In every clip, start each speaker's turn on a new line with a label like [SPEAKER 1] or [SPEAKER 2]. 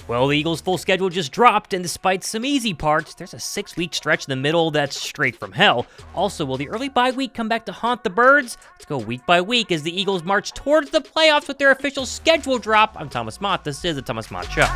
[SPEAKER 1] Well, the Eagles' full schedule just dropped, and despite some easy parts, there's a 6-week stretch in the middle that's straight from hell. Also, will the early bye week come back to haunt the Birds? Let's go week by week as the Eagles march towards the playoffs with their official schedule drop. I'm Thomas Mott. This is the Thomas Mott Show.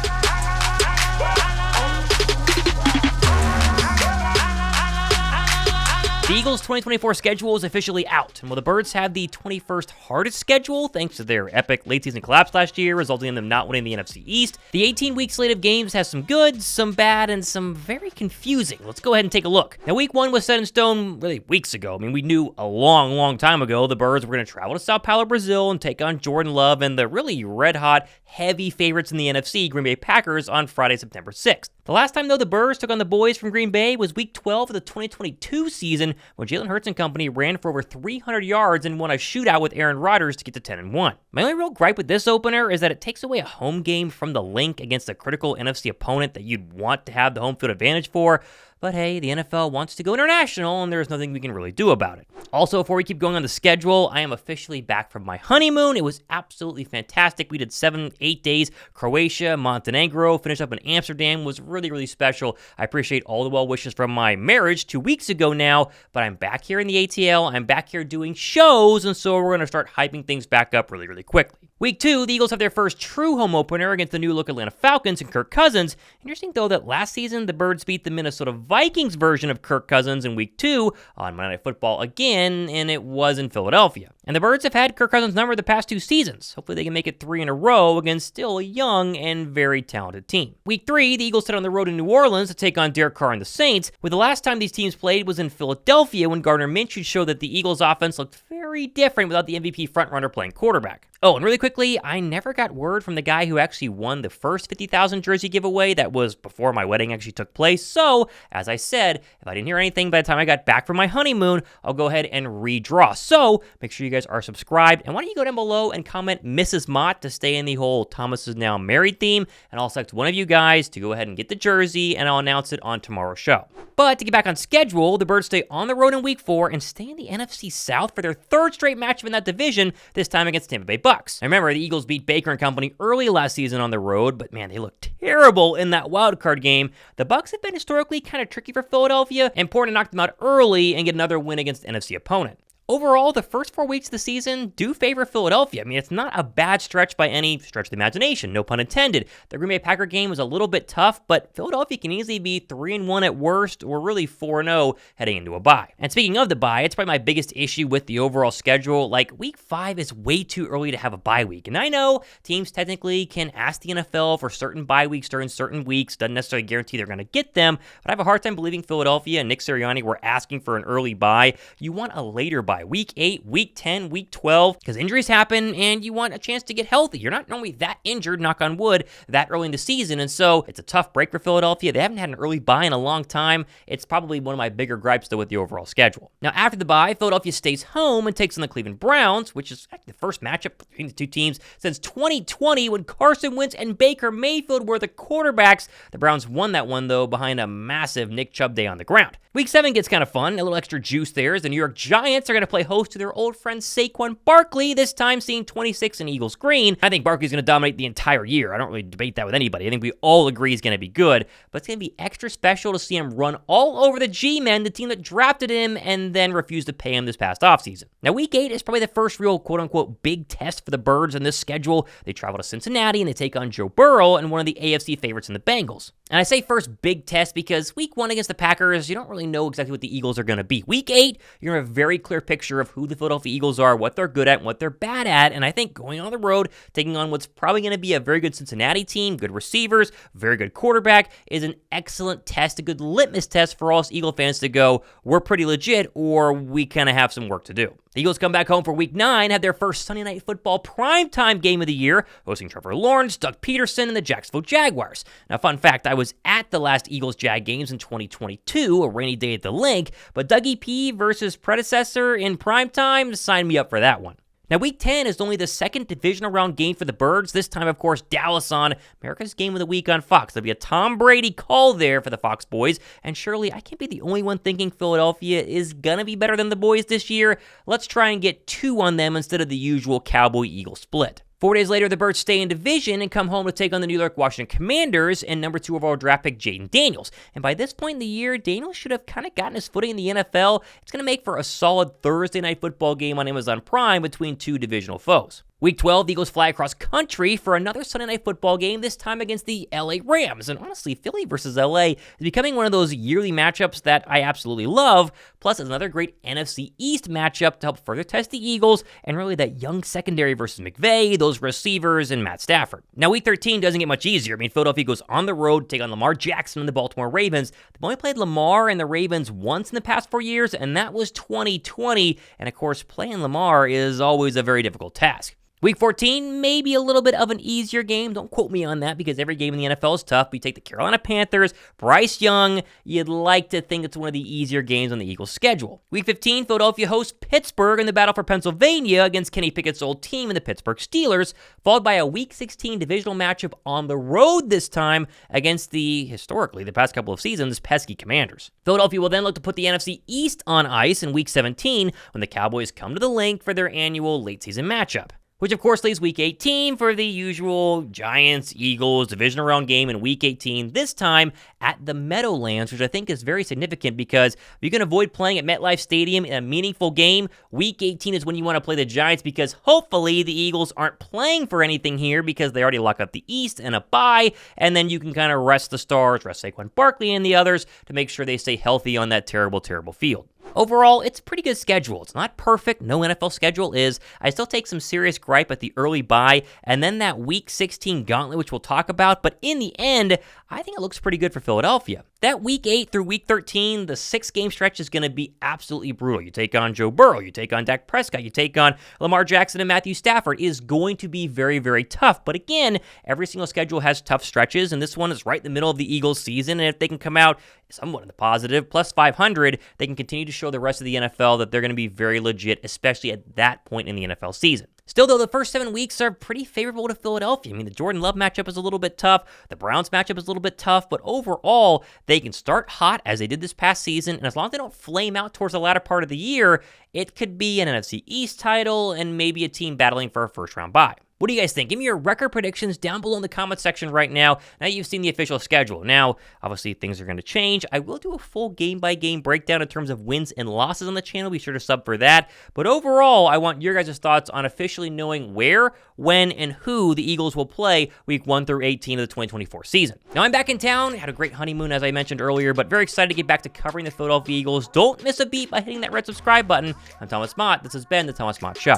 [SPEAKER 1] The Eagles' 2024 schedule is officially out, and while the Birds have the 21st hardest schedule thanks to their epic late-season collapse last year, resulting in them not winning the NFC East, the 18-week slate of games has some good, some bad, and some very confusing. Let's go ahead and take a look. Now, week 1 was set in stone really weeks ago. I mean, we knew a long time ago the Birds were going to travel to Sao Paulo, Brazil, and take on Jordan Love and the really red-hot, heavy favorites in the NFC, Green Bay Packers, on Friday, September 6th. The last time, though, the Birds took on the boys from Green Bay was week 12 of the 2022 season when Jalen Hurts and company ran for over 300 yards and won a shootout with Aaron Rodgers to get to 10-1. My only real gripe with this opener is that it takes away a home game from the link against a critical NFC opponent that you'd want to have the home field advantage for. But hey, the NFL wants to go international, and there's nothing we can really do about it. Also, before we keep going on the schedule, I am officially back from my honeymoon. It was absolutely fantastic. We did 7-8 days. Croatia, Montenegro, finished up in Amsterdam. Was really special. I appreciate all the well wishes from my marriage 2 weeks ago now, but I'm back here in the ATL. I'm back here doing shows, and so we're going to start hyping things back up really quickly. Week 2, the Eagles have their first true home opener against the new-look Atlanta Falcons and Kirk Cousins. Interesting, though, that last season, the Birds beat the Minnesota Vikings version of Kirk Cousins in Week 2 on Monday Night Football again, and it was in Philadelphia. And the Birds have had Kirk Cousins' number the past 2 seasons. Hopefully they can make it 3 in a row against still a young and very talented team. Week 3, the Eagles sit on the road in New Orleans to take on Derek Carr and the Saints, with the last time these teams played was in Philadelphia when Gardner Minshew showed that the Eagles' offense looked very different without the MVP frontrunner playing quarterback. Oh, and really quickly, I never got word from the guy who actually won the first 50,000 jersey giveaway. That was before my wedding actually took place. So, as I said, if I didn't hear anything by the time I got back from my honeymoon, I'll go ahead and redraw. So, make sure you guys are subscribed. And why don't you go down below and comment Mrs. Mott to stay in the whole Thomas is now married theme. And I'll select one of you guys to go ahead and get the jersey, and I'll announce it on tomorrow's show. But to get back on schedule, the Birds stay on the road in Week 4 and stay in the NFC South for their 3rd straight matchup in that division, this time against Tampa Bay Bucs. Now remember, the Eagles beat Baker and company early last season on the road, but man, they looked terrible in that wildcard game. The Bucs have been historically kind of tricky for Philadelphia, important to knock them out early and get another win against an NFC opponent. Overall, the first 4 weeks of the season do favor Philadelphia. I mean, it's not a bad stretch by any stretch of the imagination, no pun intended. The Green Bay Packer game was a little bit tough, but Philadelphia can easily be 3-1 at worst, or really 4-0 heading into a bye. And speaking of the bye, it's probably my biggest issue with the overall schedule. Like, week 5 is way too early to have a bye week. And I know teams technically can ask the NFL for certain bye weeks during certain weeks, doesn't necessarily guarantee they're going to get them, but I have a hard time believing Philadelphia and Nick Sirianni were asking for an early bye. You want a later bye. Week 8, Week 10, Week 12, because injuries happen and you want a chance to get healthy. You're not normally that injured, knock on wood, that early in the season, and so it's a tough break for Philadelphia. They haven't had an early bye in a long time. It's probably one of my bigger gripes, though, with the overall schedule. Now, after the bye, Philadelphia stays home and takes on the Cleveland Browns, which is actually the first matchup between the two teams since 2020 when Carson Wentz and Baker Mayfield were the quarterbacks. The Browns won that one, though, behind a massive Nick Chubb day on the ground. Week 7 gets kind of fun. A little extra juice there as the New York Giants are going to play host to their old friend Saquon Barkley, this time seeing 26 in Eagles green. I think Barkley's going to dominate the entire year. I don't really debate that with anybody. I think we all agree he's going to be good, but it's going to be extra special to see him run all over the G-Men, the team that drafted him and then refused to pay him this past offseason. Now, Week 8 is probably the first real quote-unquote big test for the Birds in this schedule. They travel to Cincinnati and they take on Joe Burrow and one of the AFC favorites in the Bengals. And I say first big test because Week 1 against the Packers, you don't really know exactly what the Eagles are going to be. Week 8, you're going to have a very clear picture of who the Philadelphia Eagles are, what they're good at, and what they're bad at. And I think going on the road, taking on what's probably going to be a very good Cincinnati team, good receivers, very good quarterback, is an excellent test, a good litmus test for all us Eagle fans to go, we're pretty legit, or we kind of have some work to do. The Eagles come back home for Week 9, have their first Sunday Night Football primetime game of the year, hosting Trevor Lawrence, Doug Peterson, and the Jacksonville Jaguars. Now, fun fact, I was at the last Eagles-Jag games in 2022, a rainy day at the Link, but Dougie P versus predecessor in primetime signed me up for that one. Now, Week 10 is only the second divisional round game for the Birds. This time, of course, Dallas on America's Game of the Week on Fox. There'll be a Tom Brady call there for the Fox boys. And surely, I can't be the only one thinking Philadelphia is going to be better than the boys this year. Let's try and get 2 on them instead of the usual Cowboy-Eagle split. 4 days later, the Birds stay in division and come home to take on the New York Washington Commanders and number 2 overall draft pick Jalen Daniels. And by this point in the year, Daniels should have kind of gotten his footing in the NFL. It's going to make for a solid Thursday night football game on Amazon Prime between 2 divisional foes. Week 12, the Eagles fly across country for another Sunday night football game, this time against the LA Rams. And honestly, Philly versus LA is becoming one of those yearly matchups that I absolutely love. Plus, it's another great NFC East matchup to help further test the Eagles and really that young secondary versus McVay, those receivers, and Matt Stafford. Now, Week 13 doesn't get much easier. I mean, Philadelphia goes on the road to take on Lamar Jackson and the Baltimore Ravens. They've only played Lamar and the Ravens once in the past 4 years, and that was 2020. And of course, playing Lamar is always a very difficult task. Week 14, maybe a little bit of an easier game. Don't quote me on that because every game in the NFL is tough. We take the Carolina Panthers, Bryce Young. You'd like to think it's one of the easier games on the Eagles' schedule. Week 15, Philadelphia hosts Pittsburgh in the battle for Pennsylvania against Kenny Pickett's old team and the Pittsburgh Steelers, followed by a Week 16 divisional matchup on the road this time against historically, the past couple of seasons, pesky Commanders. Philadelphia will then look to put the NFC East on ice in Week 17 when the Cowboys come to the Link for their annual late-season matchup. Which, of course, leaves Week 18 for the usual Giants-Eagles divisional round game in Week 18, this time at the Meadowlands, which I think is very significant because if you can avoid playing at MetLife Stadium in a meaningful game, Week 18 is when you want to play the Giants because hopefully the Eagles aren't playing for anything here because they already lock up the East and a bye, and then you can kind of rest the stars, rest Saquon Barkley and the others to make sure they stay healthy on that terrible, terrible field. Overall, it's a pretty good schedule. It's not perfect. No NFL schedule is. I still take some serious gripe at the early bye and then that Week 16 gauntlet, which we'll talk about. But in the end, I think it looks pretty good for Philadelphia. That Week 8 through Week 13, the 6-game stretch is going to be absolutely brutal. You take on Joe Burrow, you take on Dak Prescott, you take on Lamar Jackson and Matthew Stafford. It is going to be very, very tough. But again, every single schedule has tough stretches, and this one is right in the middle of the Eagles season. And if they can come out somewhat in the positive, plus 500, they can continue to show the rest of the NFL that they're going to be very legit, especially at that point in the NFL season. Still, though, the first 7 weeks are pretty favorable to Philadelphia. I mean, the Jordan Love matchup is a little bit tough. The Browns matchup is a little bit tough. But overall, they can start hot as they did this past season. And as long as they don't flame out towards the latter part of the year, it could be an NFC East title and maybe a team battling for a first-round bye. What do you guys think? Give me your record predictions down below in the comment section right now. Now you've seen the official schedule. Now, obviously, things are going to change. I will do a full game-by-game breakdown in terms of wins and losses on the channel. Be sure to sub for that. But overall, I want your guys' thoughts on officially knowing where, when, and who the Eagles will play Week 1 through 18 of the 2024 season. Now, I'm back in town. Had a great honeymoon, as I mentioned earlier, but very excited to get back to covering the Philadelphia Eagles. Don't miss a beat by hitting that red subscribe button. I'm Thomas Mott. This has been The Thomas Mott Show.